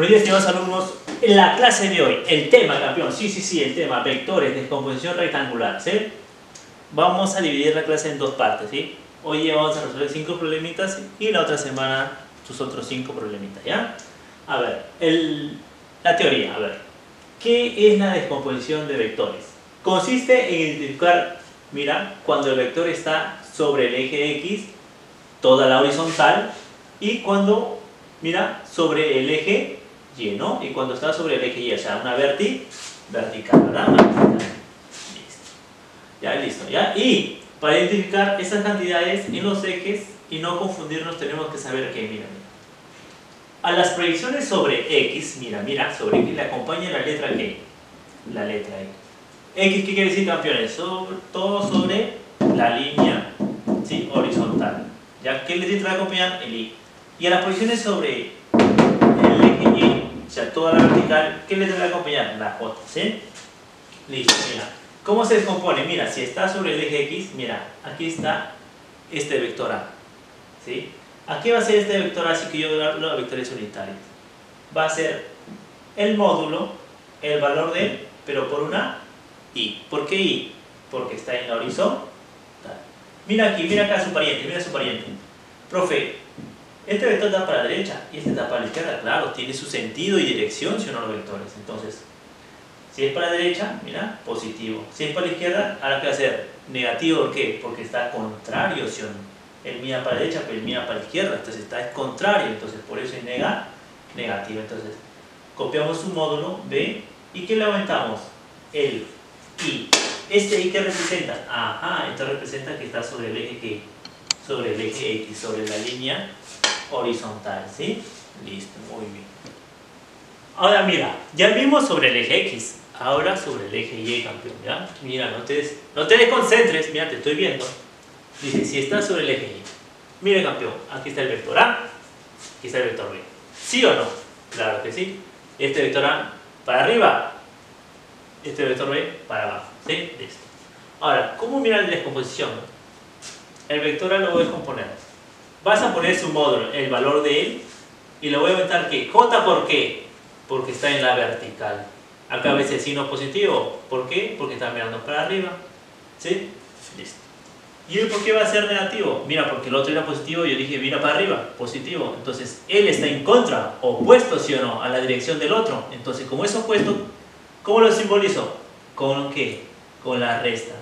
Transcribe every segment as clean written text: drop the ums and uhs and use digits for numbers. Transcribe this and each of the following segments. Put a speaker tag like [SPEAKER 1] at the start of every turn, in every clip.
[SPEAKER 1] Buenos días, estimados alumnos. En la clase de hoy, el tema, campeón, sí, el tema, vectores, descomposición rectangular, ¿sí? Vamos a dividir la clase en dos partes, ¿sí? Hoy vamos a resolver 5 problemitas y la otra semana sus otros 5 problemitas, ¿ya? A ver, la teoría, a ver. ¿Qué es la descomposición de vectores? Consiste en identificar, mira, cuando el vector está sobre el eje X, toda la horizontal, y cuando, mira, sobre el eje Y, ¿no? Y cuando está sobre el eje Y, o sea, una vertical, ¿verdad? Una vertical. Listo. Ya, listo, ¿ya? Y para identificar esas cantidades en los ejes y no confundirnos, tenemos que saber que, mira, a las proyecciones sobre X, mira, sobre X le acompaña la letra ¿qué? La letra X. X, ¿qué quiere decir, campeones? Todo sobre la línea, ¿sí? Horizontal. ¿Ya? ¿Qué letra le acompaña? El Y. Y a las proyecciones sobre el eje Y, o sea, toda la vertical, ¿qué letra le acompaña? La J, ¿sí? Listo, mira. ¿Cómo se descompone? Mira, si está sobre el eje X, mira, aquí está este vector A, ¿sí? Aquí va a ser este vector A, así que yo voy a darlo a vectores unitarios. Va a ser el módulo, el valor de él, pero por una Y. ¿Por qué Y? Porque está en la horizontal. Mira aquí, mira acá su pariente, mira su pariente. Profe, este vector da para la derecha y este da para la izquierda. Claro, tiene su sentido y dirección si no los vectores. Entonces, si es para la derecha, mira, positivo. Si es para la izquierda, ahora ¿qué va a ser? Negativo, ¿por qué? Porque está contrario, ¿sí o no? El mira para la derecha, pero el mira para la izquierda. Entonces está es contrario, entonces por eso es negativo. Entonces, copiamos su módulo B y ¿qué le aumentamos? El Y. ¿Este Y qué representa? Ajá, esto representa que está sobre el eje ¿qué? Sobre el eje X, sobre la línea horizontal, ¿sí? Listo, muy bien. Ahora mira, ya vimos sobre el eje X, ahora sobre el eje Y, campeón, ¿ya? Mira, no te desconcentres, mira, te estoy viendo. Dice, si está sobre el eje Y. Mire, campeón, aquí está el vector A, aquí está el vector B. ¿Sí o no? Claro que sí. Este vector A para arriba, este vector B para abajo, ¿sí? Listo. Ahora, ¿cómo mirar la descomposición? El vector A lo voy a descomponer. Vas a poner su módulo, el valor de él, y lo voy a aumentar ¿qué? J, ¿por qué? Porque está en la vertical. Acá ves el signo positivo. ¿Por qué? Porque está mirando para arriba. ¿Sí? Listo. ¿Y él por qué va a ser negativo? Mira, porque el otro era positivo y yo dije mira para arriba, positivo. Entonces, él está en contra, opuesto, ¿sí o no? A la dirección del otro. Entonces, como es opuesto, ¿cómo lo simbolizo? ¿Con qué? Con la resta.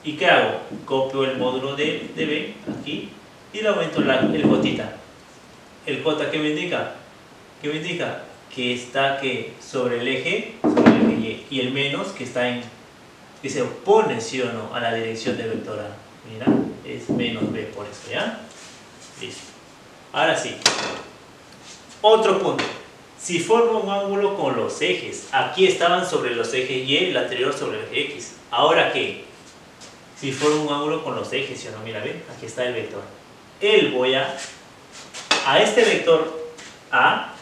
[SPEAKER 1] ¿Y qué hago? Copio el módulo de B aquí y le aumento el J. ¿El J qué me indica? ¿Qué me indica? Que está sobre el eje Y. Y el menos que está que se opone, ¿sí o no? A la dirección del vector A. Mira, es menos B por eso, ¿ya? Listo. Ahora sí. Otro punto. Si forma un ángulo con los ejes, aquí estaban sobre los ejes Y, el anterior sobre el eje X. ¿Ahora qué? Si forma un ángulo con los ejes, ¿sí o no? Mira, ¿ven? Aquí está el vector. Él voy a este vector A,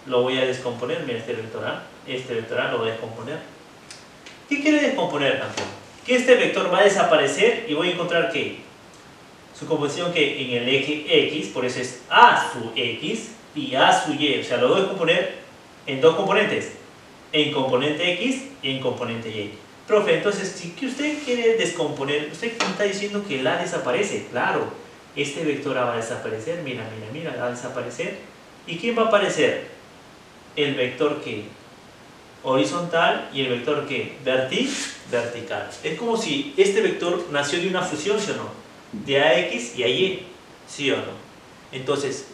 [SPEAKER 1] lo voy a descomponer. Mira, este vector A lo voy a descomponer. ¿Qué quiere descomponer, campeón? Que este vector va a desaparecer y voy a encontrar que su composición que en el eje X, por eso es A su X y A su Y, o sea, lo voy a descomponer en dos componentes, en componente X y en componente Y. Profe, entonces, si usted quiere descomponer, usted está diciendo que el A desaparece, claro, este vector A va a desaparecer, mira, va a desaparecer. ¿Y quién va a aparecer? El vector que horizontal y el vector que vertical. Es como si este vector nació de una fusión, ¿sí o no? De AX y AY, ¿sí o no? Entonces,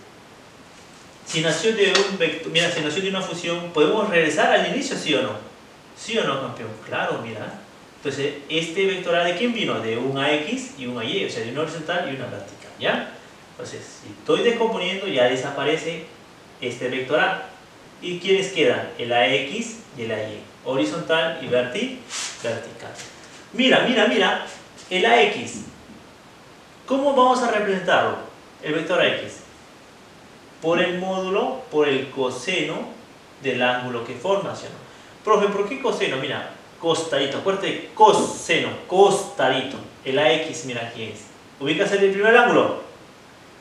[SPEAKER 1] si nació de un vector, mira, si nació de una fusión, ¿podemos regresar al inicio, sí o no? ¿Sí o no, campeón? Claro, mira. Entonces, este vector A, ¿de quién vino? De un AX y un AY, o sea, de una horizontal y una vertical, ¿ya? Entonces, si estoy descomponiendo, ya desaparece este vector A. ¿Y quiénes quedan? El AX y el AY. Horizontal y vertical. Mira, el AX. ¿Cómo vamos a representarlo? El vector AX. Por el módulo, por el coseno del ángulo que forma, ¿sí o no? Profe, ¿por qué coseno? Mira, costadito, acuérdate, coseno, costadito. El AX, mira aquí es. Ubicas el primer ángulo.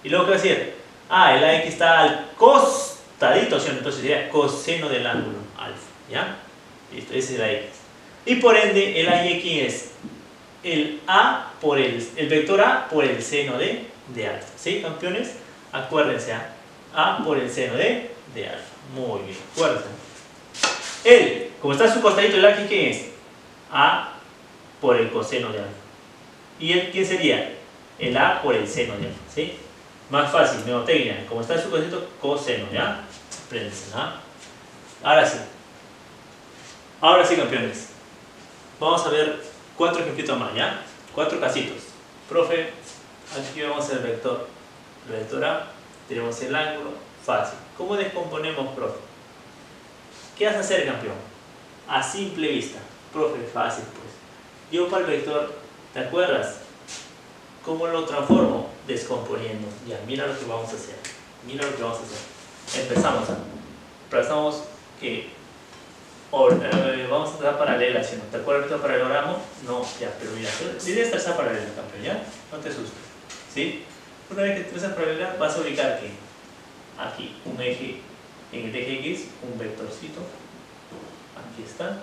[SPEAKER 1] Y luego, ¿qué va a decir? Ah, el AX está al costadito, ¿sí? Entonces sería coseno del ángulo alfa, ¿ya? Listo, ese es el AX. Y por ende, el AY, ¿quién es? El A por el vector A por el seno de alfa, ¿sí, campeones? Acuérdense, A por el seno de alfa. Muy bien, acuérdense. Él, como está a su costadito, el AX, ¿quién es? A por el coseno de alfa. ¿Y él quién sería? El A por el seno de alfa, ¿sí? Más fácil, mnemotecnia. Como está en su cosito, coseno, ¿ya? Apréndense, ¿ah? Ahora sí. Ahora sí, campeones. Vamos a ver 4 ejemplitos más, ¿ya? 4 casitos. Profe, aquí vamos a hacer el vector. El vector A, tenemos el ángulo, fácil. ¿Cómo descomponemos, profe? ¿Qué vas a hacer, campeón? A simple vista. Profe, fácil, pues. Yo para el vector, ¿te acuerdas? ¿Cómo lo transformo? Descomponiendo. Ya, mira lo que vamos a hacer. Mira lo que vamos a hacer. Empezamos. Pensamos que vamos a trazar paralelas, ¿no? ¿Te acuerdas de paralelogramo? No, ya, pero mira, la idea es trazar paralela, campeón, ¿ya? No te asustes, ¿sí? Una vez que trazas paralela, vas a ubicar que aquí un eje, en el eje X, un vectorcito, aquí está,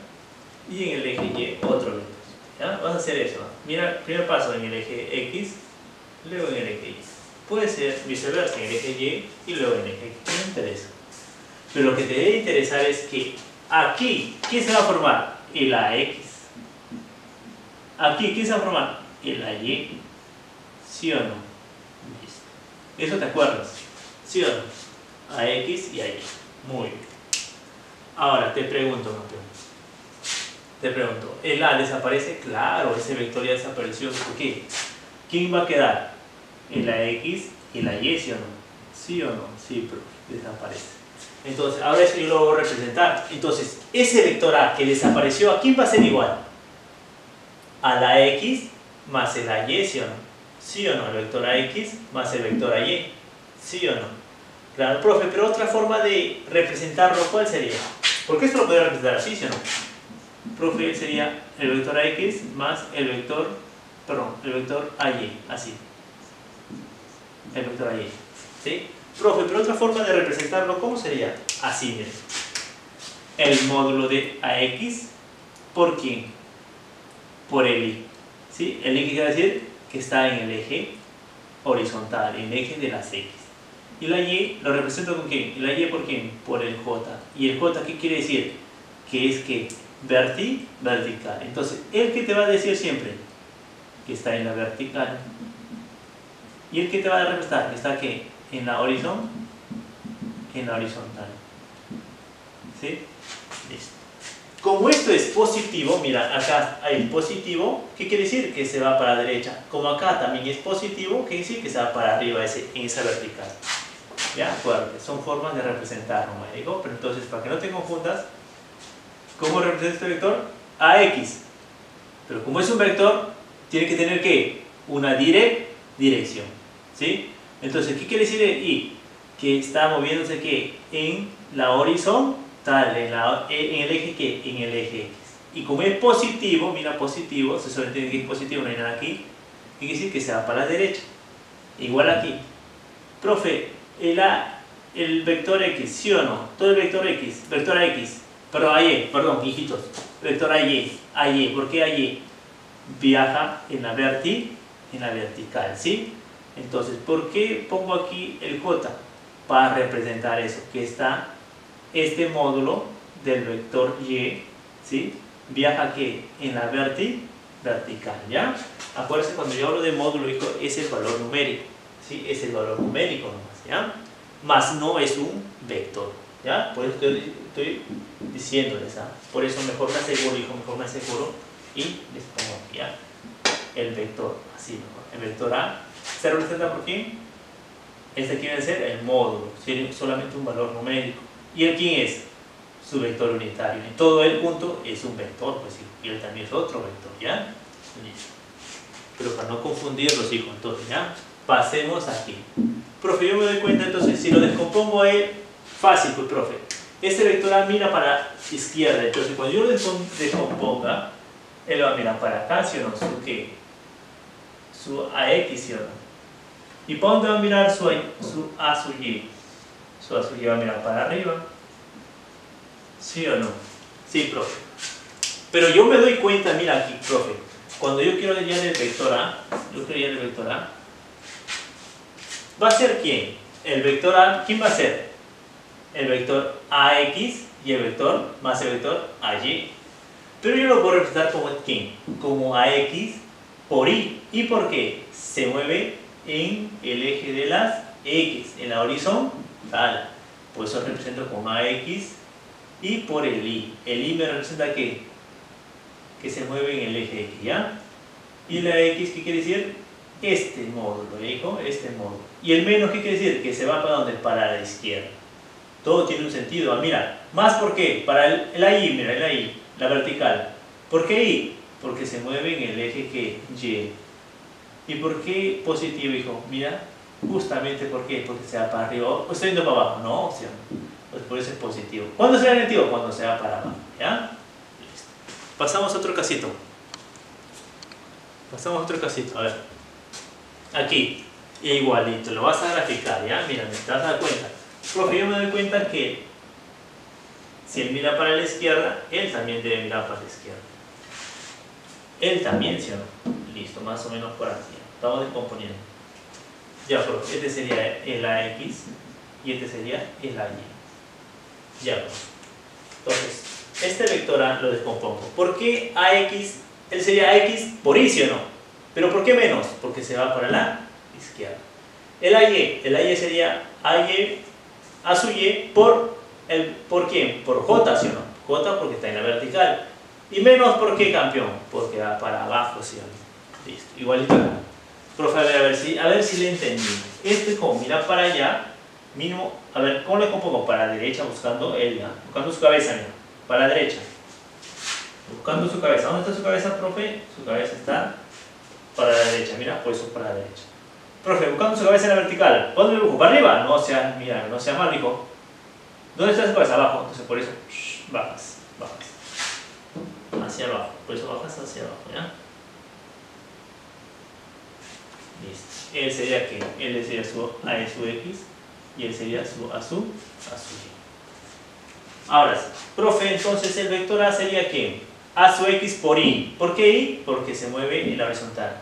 [SPEAKER 1] y en el eje Y, otro vector. ¿Ya? Vas a hacer eso. Mira, primer paso en el eje X, luego en el eje Y. Puede ser viceversa, en el eje Y y luego en el eje X. No me interesa. Pero lo que te debe interesar es que aquí, ¿quién se va a formar? El AX. Aquí, ¿quién se va a formar? El AY. ¿Sí o no? Listo. ¿Eso te acuerdas? ¿Sí o no? AX y AY. Muy bien. Ahora te pregunto, campeón. Te pregunto, ¿el A desaparece? Claro, ese vector ya desapareció. ¿Por qué? ¿Quién va a quedar? ¿El AX y la Y, sí o no? ¿Sí o no? Sí, pero desaparece. Entonces, ahora eso yo lo voy a representar. Entonces, ese vector A que desapareció, ¿a quién va a ser igual? A la X más el AY, ¿sí o no? ¿Sí o no? El vector AX más el vector AY. ¿Sí o no? Claro, profe, pero otra forma de representarlo, ¿cuál sería? Porque esto lo podría representar así, ¿sí o no? Profe, sería el vector AX más el vector AY, así. El vector AY, ¿sí? Profe, pero otra forma de representarlo, ¿cómo sería? Así, miren. El módulo de AX, ¿por quién? Por el Y, ¿sí? El Y quiere decir que está en el eje horizontal, en el eje de las X. Y la Y lo represento con quién? ¿Y la Y por quién? Por el J. ¿Y el J qué quiere decir? Que es que vertical. Entonces, ¿el que te va a decir siempre? Que está en la vertical. ¿Y el que te va a representar? Que está ¿qué? En la horizontal. ¿Sí? Listo. Como esto es positivo, mira, acá hay positivo, ¿qué quiere decir? Que se va para la derecha. Como acá también es positivo, ¿qué quiere decir? Que se va para arriba en esa vertical. ¿Ya? Acuérdate, son formas de representar numérico, pero entonces, para que no te confundas, ¿cómo representa este vector? AX. Pero como es un vector, tiene que tener ¿qué? Una dirección. ¿Sí? Entonces, ¿qué quiere decir el Y? Que está moviéndose ¿qué? En la horizontal, en el eje ¿qué? En el eje X. Y como es positivo, mira, positivo, se suele entender que es positivo, no hay nada aquí, quiere decir que se va para la derecha. Igual aquí. Profe, el vector X, ¿sí o no? Todo el vector X, vector AX, perdón, hijitos, vector AY, ¿por qué AY? Viaja en la vertical, ¿sí? Entonces, ¿por qué pongo aquí el J? Para representar eso, que está este módulo del vector Y, ¿sí? Viaja ¿qué? En la vertical, ¿ya? Acuérdense, cuando yo hablo de módulo, hijo, es el valor numérico, ¿sí? Es el valor numérico nomás, ¿ya? Más no es un vector, ¿ya? Por eso estoy diciéndoles, ¿ah? Por eso mejor me aseguro, hijo, mejor me aseguro y les pongo aquí, ¿ya? El vector, así mejor. El vector A se representa por quién. Este quiere ser el módulo, tiene solamente un valor numérico. ¿Y el quién es? Su vector unitario. Y todo el punto es un vector, pues y él también es otro vector, ¿ya? Listo. Pero para no confundirlos, hijos, entonces, ¿ya? Pasemos aquí. Profe, yo me doy cuenta, entonces, si lo descompongo a él, fácil, pues, profe. Este vector A mira para la izquierda, entonces, cuando yo lo descomponga, él va a mirar para acá, ¿sí o no? ¿Su qué? Su AX, ¿sí o no? ¿Y para dónde va a mirar su A, su Y? Su A, su Y va a mirar para arriba. ¿Sí o no? Sí, profe. Pero yo me doy cuenta, mira aquí, profe. Cuando yo quiero hallar el vector A, ¿va a ser quién? El vector A, ¿quién va a ser? El vector AX y el vector más el vector AY. Pero yo lo puedo representar como ¿quién? Como AX por Y. ¿Y por qué? Se mueve en el eje de las X, en la horizontal. Por eso represento con AX y por el Y. El Y me representa ¿qué? Que se mueve en el eje X, ¿ya? Y la X, ¿qué quiere decir? Este módulo, ¿dijo? Este módulo. ¿Y el menos qué quiere decir? Que se va para ¿dónde? Para la izquierda. Todo tiene un sentido. Mira, más ¿por qué? Para el AY, mira, el AY, la vertical. ¿Por qué Y? Porque se mueve en el eje que Y. ¿Y por qué positivo, hijo? Mira, justamente ¿por qué? Porque se va para arriba. ¿O está yendo para abajo? No, o sea, pues por eso es positivo. ¿Cuándo será negativo? Cuando se va para abajo, ¿ya? Listo. Pasamos a otro casito. A ver. Aquí, igualito, lo vas a graficar, ¿ya? Mira, te vas a dar cuenta. Profe, yo me doy cuenta que si él mira para la izquierda, él también debe mirar para la izquierda. Él también, ¿sí o no? Listo, más o menos por aquí. Estamos descomponiendo. Ya, profe, este sería el AX y este sería el AY. Ya, profe. Entonces, este vector A lo descompongo. ¿Por qué AX? Él sería AX por Y, ¿sí o no? ¿Pero por qué menos? Porque se va para la izquierda. El AY sería AY a su Y ¿por quién? Por J, ¿sí o no? J porque está en la vertical. Y menos ¿por qué, campeón? Porque va para abajo, ¿sí o no? Listo, igualito acá. Profe, a ver si le entendí. Este como mira para allá, mínimo, a ver, ¿cómo le compongo? Para la derecha buscando buscando su cabeza, mira, para la derecha. Buscando su cabeza. ¿Dónde está su cabeza, profe? Su cabeza está para la derecha, mira, por eso para la derecha. Profe, buscando su cabeza en la vertical. ¿Dónde me busco? ¿Para arriba? No seas, mira, no seas mal, hijo. ¿Dónde está su cabeza? Abajo. Entonces por eso, bajas. Hacia abajo. Por eso bajas hacia abajo, ¿ya? Listo. Él sería ¿qué? Él sería su A y su X. Y él sería su A su Y. Ahora sí. Profe, entonces el vector A sería ¿qué? A su X por Y. ¿Por qué Y? Porque se mueve en la horizontal.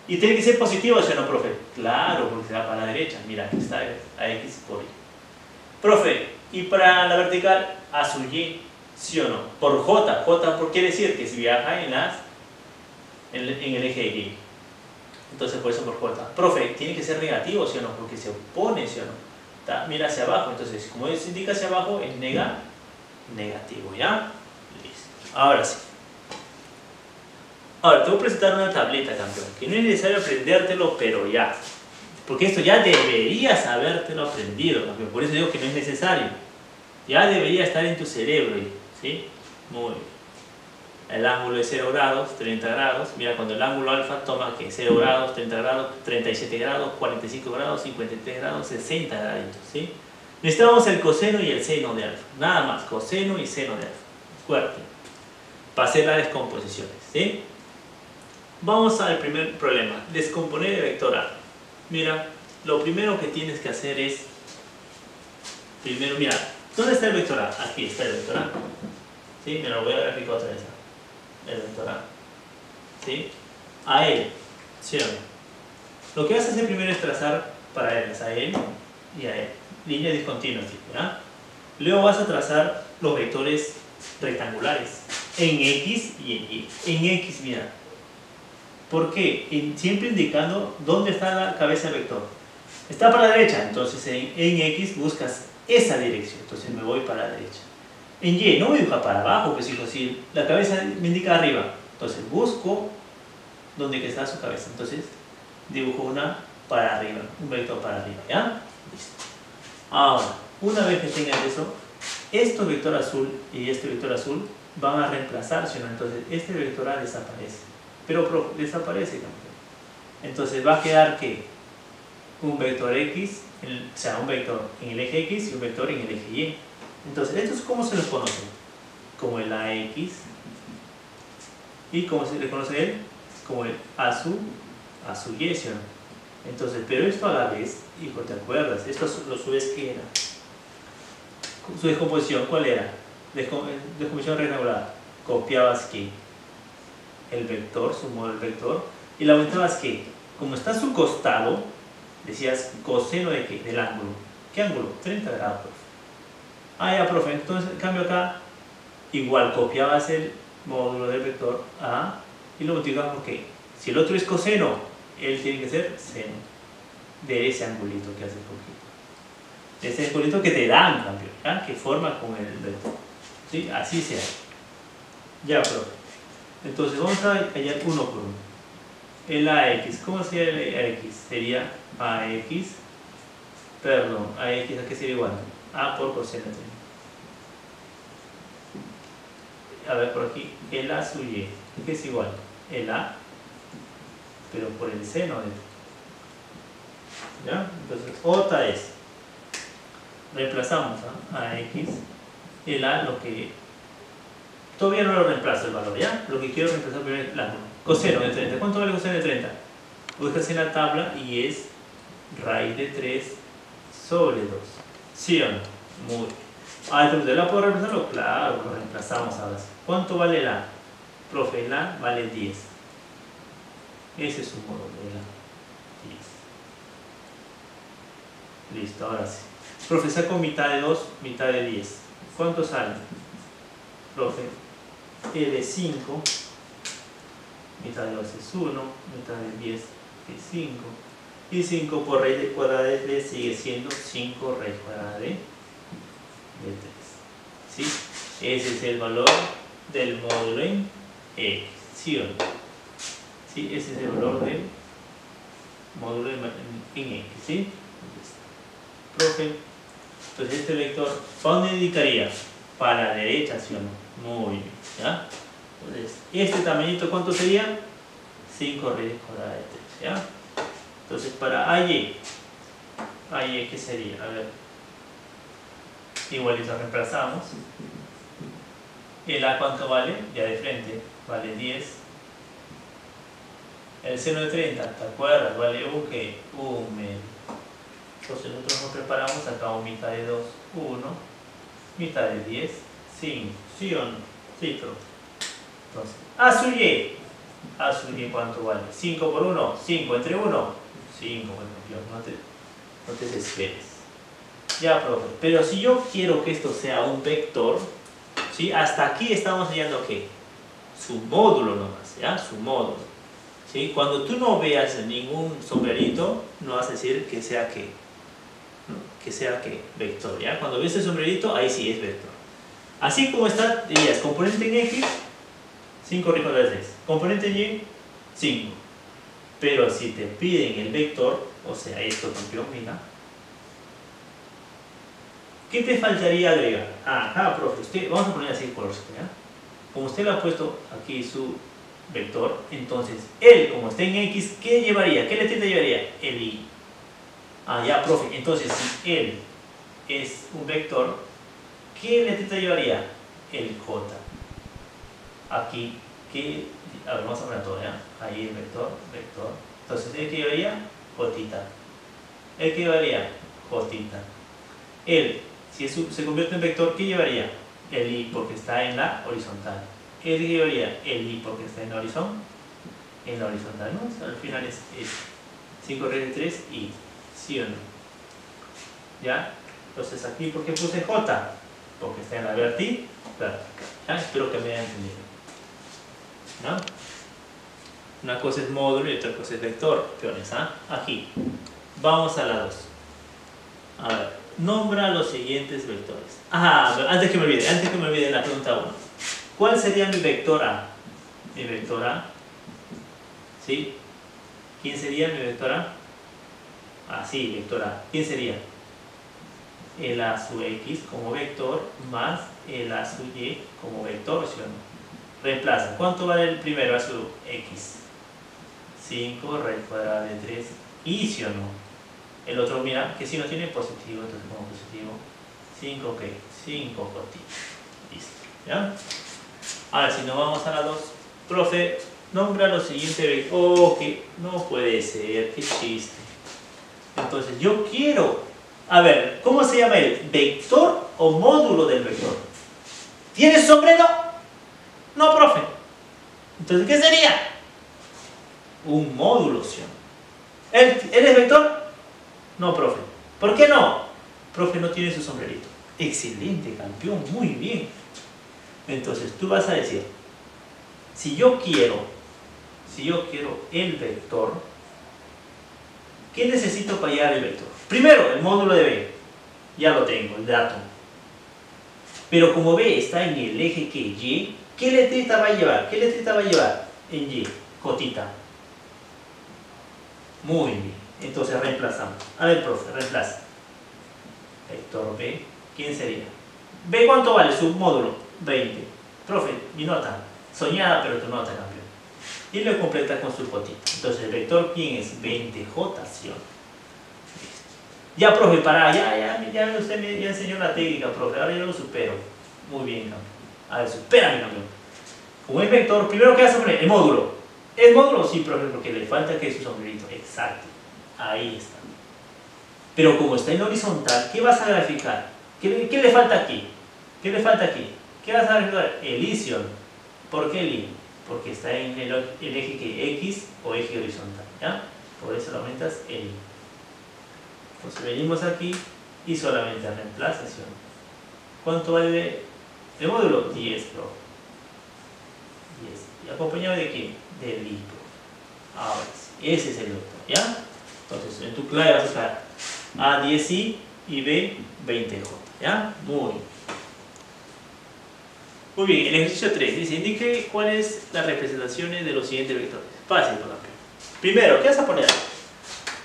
[SPEAKER 1] ¿Y tiene que ser positivo, ¿sí o no, profe? Claro, porque se va para la derecha. Mira, aquí está AX por Y. Profe, ¿y para la vertical? A su Y, ¿sí o no? Por J. J, ¿por quiere decir? Que si viaja en el eje Y. Entonces, por eso por J. Profe, ¿tiene que ser negativo, ¿sí o no? Porque se opone, ¿sí o no? Mira hacia abajo. Entonces, como se indica hacia abajo, es negativo, ¿ya? Listo. Ahora sí. Ahora, te voy a presentar una tableta, campeón, que no es necesario aprendértelo, pero ya. Porque esto ya deberías habértelo aprendido, campeón. Por eso digo que no es necesario. Ya debería estar en tu cerebro, ¿sí? Muy bien. El ángulo de 0 grados, 30 grados. Mira, cuando el ángulo alfa toma que 0 grados, 30 grados, 37 grados, 45 grados, 53 grados, 60 graditos, ¿sí? Necesitamos el coseno y el seno de alfa. Nada más, coseno y seno de alfa. Fuerte. Para hacer las descomposiciones, ¿sí? Vamos al primer problema, descomponer el vector A. Mira, lo primero que tienes que hacer es, primero, mira, ¿dónde está el vector A? Aquí está el vector A. ¿Sí? Me lo voy a graficar otra vez. El vector A. ¿Sí? A él, ¿sí o no? Lo que vas a hacer primero es trazar paralelas a él y a él. Línea discontinua, ¿ya? Luego vas a trazar los vectores rectangulares en X y en Y. En X, mira. ¿Por qué? Siempre indicando dónde está la cabeza del vector. Está para la derecha, entonces en X buscas esa dirección. Entonces me voy para la derecha. En Y no voy a dibujar para abajo, pues hijo, si la cabeza me indica arriba. Entonces busco dónde está su cabeza. Entonces dibujo una para arriba, un vector para arriba, ¿ya? Listo. Ahora, una vez que tengas eso, este vector azul y este vector azul van a reemplazarse, ¿no? Entonces este vector A desaparece. Pero desaparece, campeón. Entonces va a quedar que un vector X, o sea, un vector en el eje X y un vector en el eje Y. Entonces, ¿estos cómo se los conoce? Como el AX. ¿Y cómo se le conoce él? Como el A su Y, ¿sí o no? Entonces, pero esto a la vez, hijo, ¿te acuerdas? Esto lo subes, ¿qué era? Su descomposición, ¿cuál era? Descomposición rectangular. Copiabas ¿qué? El vector, sumo del vector, y le aumentabas ¿qué? Como está a su costado, decías coseno de ¿qué? Del ángulo. ¿Qué ángulo? 30 grados, profe. Ah, ya, profe. Entonces, en cambio acá, igual copiabas el módulo del vector A y lo multiplicabas por ¿qué? Si el otro es coseno, él tiene que ser seno de ese angulito que hace poquito. De ese angulito que te dan, cambio, ¿ya? Que forma con el vector. ¿Sí? Así se hace. Ya, profe. Entonces vamos a hallar uno por uno. El AX, ¿cómo sería el AX? Sería AX, perdón, AX, ¿a qué sería igual? A por coseno de 30. A ver, por aquí, el A sub Y, ¿qué es igual? El A, pero por el seno de 30. ¿Ya? Entonces, otra es, reemplazamos a X, el A, lo que, todavía no lo reemplazo el valor, ¿ya? Lo que quiero reemplazar primero es el ángulo. Coseno de 30, ¿cuánto vale coseno de 30? Buscas en la tabla y es raíz de 3 sobre 2. ¿Sí o no? Muy bien. Ah, entonces, ¿la puedo reemplazarlo? Claro, lo reemplazamos ahora. ¿Cuánto vale el A? Profe, el A vale 10. Ese es un módulo de la 10. Listo, ahora sí. Profe, saco mitad de 2, mitad de 10. ¿Cuánto sale? Profe, E de 5, mitad de 2 es 1, mitad de 10 es 5. Y 5 por raíz cuadrada de 3 sigue siendo 5 raíz cuadrada de 3. ¿Sí? Ese es el valor del módulo en X. ¿Sí o no? ¿Sí? Ese es el valor del módulo en X. ¿Sí? Profe, entonces este vector, ¿para dónde indicaría? Para la derecha, ¿sí o no? Muy bien. ¿Ya? Entonces, este tamañito, ¿cuánto sería? 5 raíz cuadrada de 3. ¿Ya? Entonces, para AY, ¿qué sería? A ver. Igualito reemplazamos. El A, ¿cuánto vale? Ya de frente, vale 10. El seno de 30, ¿te acuerdas? Vale ¿qué? 1 medio. Entonces nosotros nos preparamos, sacamos mitad de 2, 1, mitad de 10, 5. ¿Sí o no? Sí, pero. Entonces, A sub Y. A sub Y, ¿cuánto vale? 5 por 1, 5 entre 1, 5, bueno, no te desesperes. Ya, profe, pero si yo quiero que esto sea un vector, ¿sí? Hasta aquí estamos hallando ¿qué? Su módulo nomás, ¿ya? Su módulo. ¿Sí? Cuando tú no veas ningún sombrerito, no vas a decir que sea ¿qué? ¿No? Que sea ¿qué? Vector, ¿ya? Cuando ves el sombrerito, ahí sí es vector. Así como está, dirías, componente en X, 5 raíz cuadrada de 3. Componente en Y, 5. Pero si te piden el vector, o sea, esto campeón, mira, ¿qué te faltaría agregar? Ajá, profe, vamos a poner así por ¿ya? Como usted le ha puesto aquí su vector, entonces él, como está en X, ¿qué llevaría? ¿Qué letrita llevaría? El Y. Ah, ya, profe, entonces si él es un vector, ¿qué letrita llevaría? El J. Aquí, ¿qué? A ver, vamos a poner todo, ¿ya? Ahí el vector. Entonces, ¿el que llevaría? Jotita. ¿El que llevaría? Jotita. Él, si se convierte en vector, ¿qué llevaría? El Y porque está en la horizontal. ¿El que llevaría? El Y porque está en la horizontal. En la horizontal, ¿no? Al final es 5 raíz de 3 y ¿sí o no? ¿Ya? Entonces aquí, ¿por qué puse J? Porque está en la vertical. ¿Ya? Espero que me hayan entendido. ¿No? Una cosa es módulo y otra cosa es vector. Peones, ¿ah? Aquí. Vamos a la 2. A ver, nombra los siguientes vectores. Antes que me olvide la pregunta 1. ¿Cuál sería mi vector A? Mi vector A. ¿Sí? ¿Quién sería mi vector A? Sí, vector A. ¿Quién sería? El A sub X como vector más el A sub Y como vector, ¿sí o no? Reemplaza. ¿Cuánto vale el primero A sub X? 5 raíz cuadrada de 3. ¿Y sí o no? El otro, mira, que si no tiene positivo, entonces pongo positivo. 5, ¿qué? 5 cortito. Listo. ¿Ya? Ahora, si nos vamos a la 2. Profe, nombra los siguientes vectores. Oh, que no puede ser, qué chiste. Entonces yo quiero, a ver, ¿cómo se llama el vector o módulo del vector? ¿Tiene sombrero? No, profe. Entonces, ¿qué sería? Un módulo, ¿sí? ¿Eres vector? No, profe. ¿Por qué no? Profe, no tiene su sombrerito. Excelente, campeón, muy bien. Entonces, tú vas a decir, si yo quiero el vector, ¿qué necesito para hallar el vector? Primero, el módulo de B. Ya lo tengo, el dato. Pero como B está en el eje que Y, ¿qué letrita va a llevar? ¿Qué letrita va a llevar? En Y, jotita. Muy bien. Entonces reemplazamos. A ver, profe, reemplaza. Vector B, ¿quién sería? ¿B cuánto vale su módulo? 20. Profe, mi nota. Soñada, pero tu nota, campeón. Y lo completa con su jotita. Entonces, el vector, ¿quién es? 20J, ¿sí? Ya, profe, ya usted me enseñó la técnica, profe. Ahora yo lo supero. Muy bien, campeón. A ver, supérame, campeón. Como es vector, primero, ¿qué vas a poner? El módulo. ¿El módulo? Sí, profe, porque le falta que es su sombrerito. Exacto. Ahí está. Pero como está en horizontal, ¿qué vas a graficar? ¿Qué le falta aquí? ¿Qué le falta aquí? ¿Qué vas a graficar? El ision. ¿Por qué el i? Porque está en el eje que X o eje horizontal, ¿ya? Por eso lo aumentas el i. Entonces venimos aquí y solamente reemplazación. ¿Cuánto vale el módulo? 10, profe. 10. ¿Y acompañado de qué? Del i, profe. Ahora sí, ese es el vector, ¿ya? Entonces en tu clave vas a usar A10i y B20j, ¿ya? Muy bien, el ejercicio 3 dice, indique cuáles las representaciones de los siguientes vectores. Fácil, por ejemplo. Primero, ¿qué vas a poner?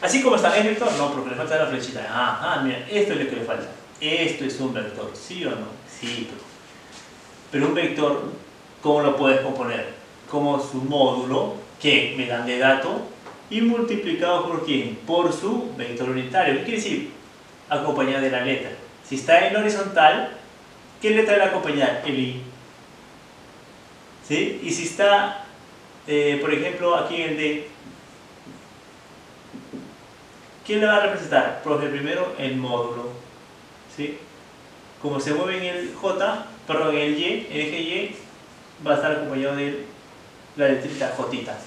[SPEAKER 1] Así como está el vector, no, porque le falta la flechita. Ajá, mira, esto es lo que le falta. Esto es un vector, ¿sí o no? Sí, pero un vector, ¿cómo lo puedes componer? Como su módulo, que me dan de dato, y multiplicado por ¿quién? Por su vector unitario. ¿Qué quiere decir? Acompañado de la letra. Si está en horizontal, ¿qué letra le va a acompañar? El i. ¿Sí? Y si está, por ejemplo, aquí en el D, ¿quién le va a representar? Profe, primero el módulo. ¿Sí? Como se mueve en el J, perdón, en el Y, el eje Y, va a estar acompañado de la letrita J.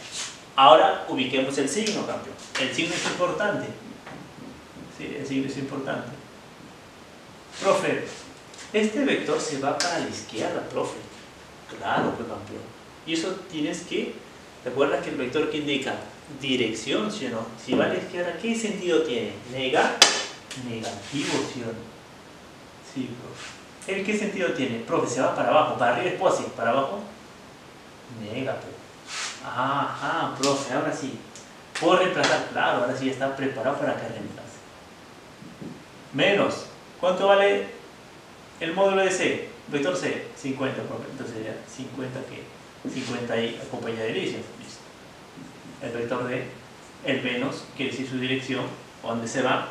[SPEAKER 1] Ahora ubiquemos el signo, campeón. El signo es importante. Sí, el signo es importante. Profe, este vector se va para la izquierda, profe. Claro, pues, campeón. Y eso tienes que, recuerda que el vector que indica dirección, ¿sí o no? Si va a la izquierda, ¿qué sentido tiene? Negativo, ¿sí o no? Sí, profe. ¿El qué sentido tiene? Profe, se va para abajo, para arriba es posible, para abajo, negativo. Ajá, profe, ahora sí. ¿Puedo reemplazar? Claro, ahora sí está preparado para que reemplace. Menos. ¿Cuánto vale el módulo de C? Vector C, 50, profe. Entonces sería 50 que 50 y acompañado de inicio. Listo. El vector D, el menos, quiere decir su dirección, ¿dónde se va?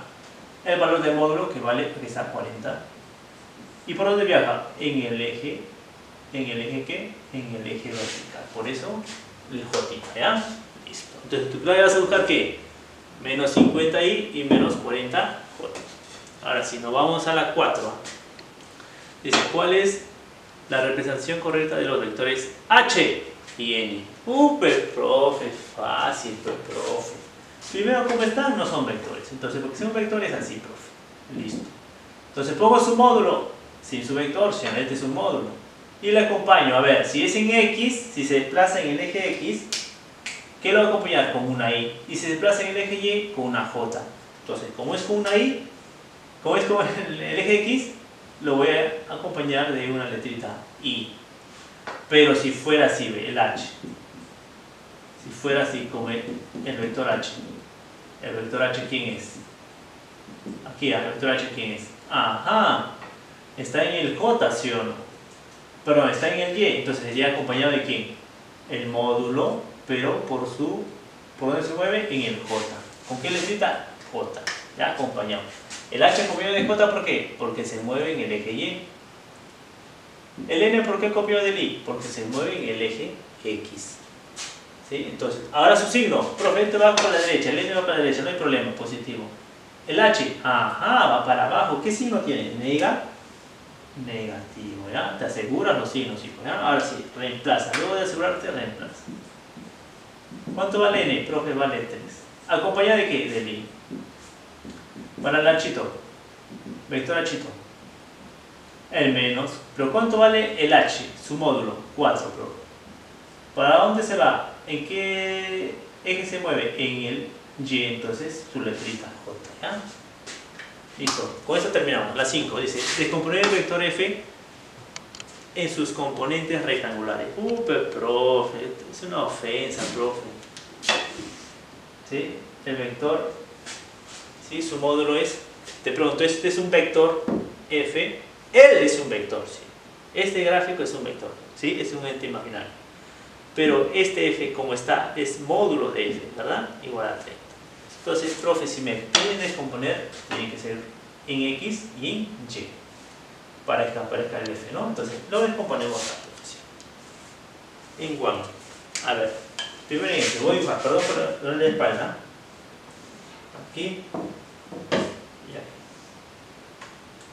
[SPEAKER 1] El valor del módulo que vale, que está 40. ¿Y por dónde viaja? En el eje ¿qué? En el eje vertical. Por eso el J, ¿ya? Listo. Entonces tú vas a buscar ¿qué? Menos 50i y menos 40j. Ahora sí, nos vamos a la 4. Dice, ¿cuál es la representación correcta de los vectores h y n? Pues profe, fácil, pues profe. Primero, ¿cómo están? No son vectores. Entonces, porque son vectores así, profe. Listo. Entonces pongo su módulo sin su vector, si este es un módulo. Y le acompaño, a ver, si es en X, si se desplaza en el eje X, ¿qué lo va a acompañar? Con una Y. Y si se desplaza en el eje Y, con una J. Entonces, como es con una Y, como es con el eje X, lo voy a acompañar de una letrita I. Pero si fuera así, el H. Si fuera así, como el vector H. ¿El vector H quién es? Aquí, el vector H quién es. Ajá. Está en el J, ¿sí o no? Perdón, está en el Y, entonces sería acompañado de quién? El módulo, pero ¿por dónde se mueve? En el J. ¿Con qué letrita? J. Ya, acompañado. El H acompañado de J, ¿por qué? Porque se mueve en el eje Y. El N, ¿por qué acompañado del I? Porque se mueve en el eje X. ¿Sí? Entonces, ahora su signo. Profe, este va para la derecha, el N va para la derecha, no hay problema, positivo. El H, ajá, va para abajo. ¿Qué signo tiene? Negativo, ¿ya? Te aseguras los signos, chicos, ¿ya? Ahora sí, reemplaza. Luego de asegurarte, reemplaza. ¿Cuánto vale N? Profe, vale 3. ¿Acompañado de qué? Del I. Para el Hito. Vector Hito. El menos. ¿Pero cuánto vale el H? Su módulo. 4, profe. ¿Para dónde se va? ¿En qué eje se mueve? En el Y, entonces su letrita J, ¿ya? Listo, con eso terminamos. La 5 dice, descomponer el vector F en sus componentes rectangulares. Pero profe, es una ofensa, profe. ¿Sí? El vector, ¿sí? Su módulo es, te pregunto, este es un vector F, él es un vector, ¿sí? Este gráfico es un vector, ¿sí? Es un ente imaginario. Pero este F, como está, es módulo de F, ¿verdad? Igual a 30. Entonces, profe, si me piden descomponer, tiene que ser en X y en Y para que aparezca el F, ¿no? Entonces, lo descomponemos rápido. En Guam. A ver, primero en este, voy más, perdón por la espalda. Aquí y aquí.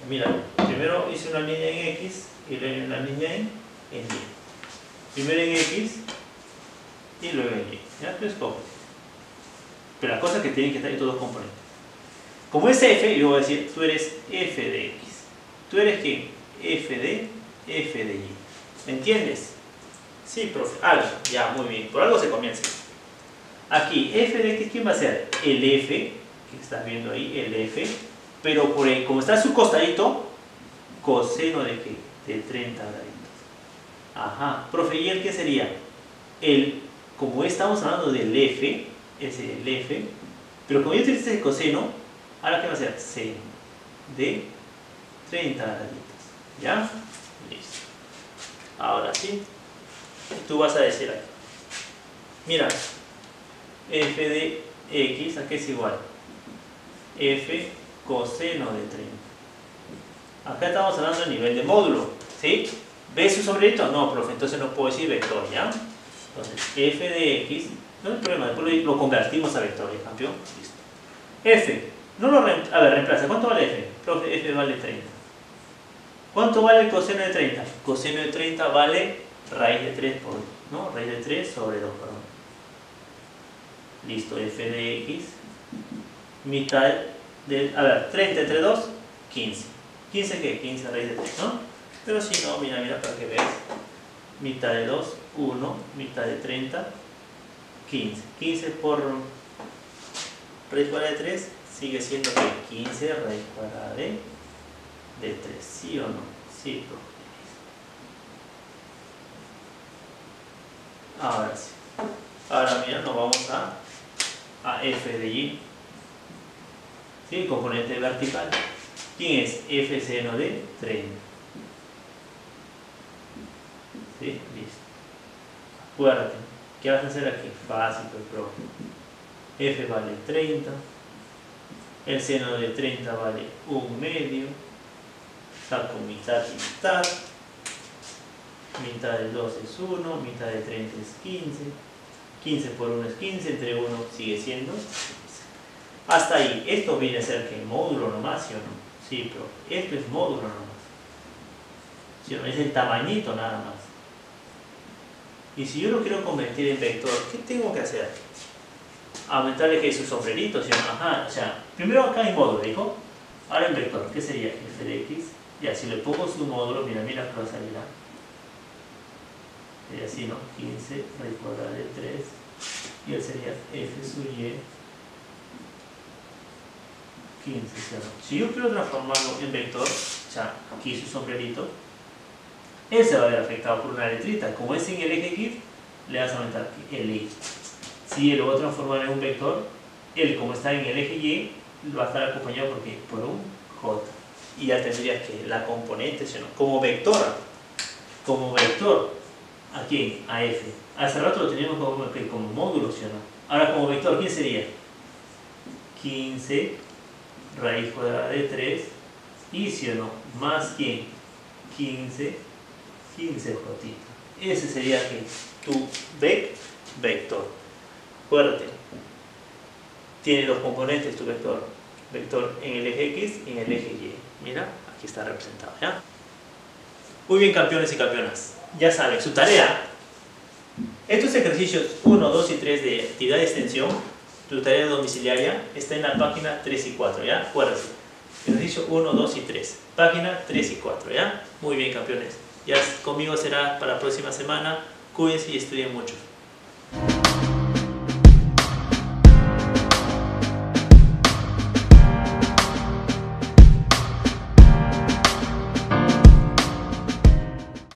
[SPEAKER 1] Mira, primero hice una línea en X y luego una línea en Y. Primero en X y luego en Y. ¿Ya? Tú escoges. Pero la cosa es que tienen que estar estos dos componentes. Como es F, yo voy a decir, tú eres F de X. ¿Tú eres quién? F de Y. ¿Me entiendes? Sí, profe. Algo. Ya, muy bien. Por algo se comienza. Aquí, F de X, ¿quién va a ser? El F, que estás viendo ahí, el F. Pero por ahí, como está a su costadito, coseno de qué? De 30 graditos. Ajá. Profe, ¿y el qué sería? Como estamos hablando del F, es el F, pero como yo utilizo el coseno, ahora ¿qué va a ser? Seno de 30 graditos. ¿Ya? Listo. Ahora sí, tú vas a decir aquí. Mira, F de X, ¿a qué es igual? F coseno de 30. Acá estamos hablando de nivel de módulo, ¿sí? ¿Ves su sombrerito? No, profe, entonces no puedo decir vector, ¿ya? Entonces, F de X, no hay problema, después lo convertimos a vector, ¿ya, campeón? Listo. F, a ver, reemplaza, ¿cuánto vale F? Profe, F vale 30. ¿Cuánto vale el coseno de 30? Coseno de 30 vale raíz de 3 por, ¿no? Raíz de 3 sobre 2, perdón. Listo, F de X, mitad de, a ver, 30 entre 2, 15. ¿15 qué? 15 raíz de 3, ¿no? Pero si no, mira, para que veas. Mitad de 2, 1, mitad de 30, 15. 15 por raíz cuadrada de 3 sigue siendo que 15 raíz cuadrada de 3. ¿Sí o no? Sí, profe. Ahora sí. Ahora mira, nos vamos a F de Y. ¿Sí? Componente vertical. ¿Quién es? F seno de 30. ¿Sí? Listo. Acuérdate. ¿Qué vas a hacer aquí? Fácil, profe. F vale 30. El seno de 30 vale 1/2. Saco mitad y mitad. Mitad de 2 es 1. Mitad de 30 es 15. 15 por 1 es 15. Entre 1 sigue siendo 15. Hasta ahí. Esto viene a ser que módulo nomás, ¿sí o no? Sí, pero esto es módulo nomás. ¿Sí o no? Es el tamañito nada más. Y si yo lo quiero convertir en vector, ¿qué tengo que hacer? Aumentarle que su sombrerito, ¿sí o no? Ajá, o sea, primero acá en módulo, ¿dijo? Ahora en vector, ¿qué sería? F de X. Ya, si le pongo su módulo, mira que va a salir. Sería así, ¿no? 15 raíz cuadrada de 3. Y él sería F sub Y. 15, ¿sí o no? Si yo quiero transformarlo en vector, o sea, aquí su sombrerito, él se va a ver afectado por una letrita. Como es en el eje X, le vas a aumentar el Y. Si él lo va a transformar en un vector, él como está en el eje Y, va a estar acompañado por un J. Y ya tendrías que la componente, ¿sí o no? Como vector, ¿a quién? A F. Hace rato lo teníamos como módulo, ¿sí o no? Ahora como vector, ¿quién sería? 15 raíz cuadrada de 3 y, ¿sí o no? Más quién? 15 jotita. Ese sería que tu vector. Acuérdate, tiene dos componentes tu vector. vector en el eje X y en el eje Y. Mira, aquí está representado, ¿ya? Muy bien, campeones y campeonas. Ya saben, su tarea. Estos ejercicios 1, 2 y 3 de actividad de extensión, tu tarea domiciliaria, está en la página 3 y 4, ¿ya? Acuérdense. Ejercicio 1, 2 y 3. Página 3 y 4, ¿ya? Muy bien, campeones. Ya conmigo será para la próxima semana. Cuídense y estudien mucho.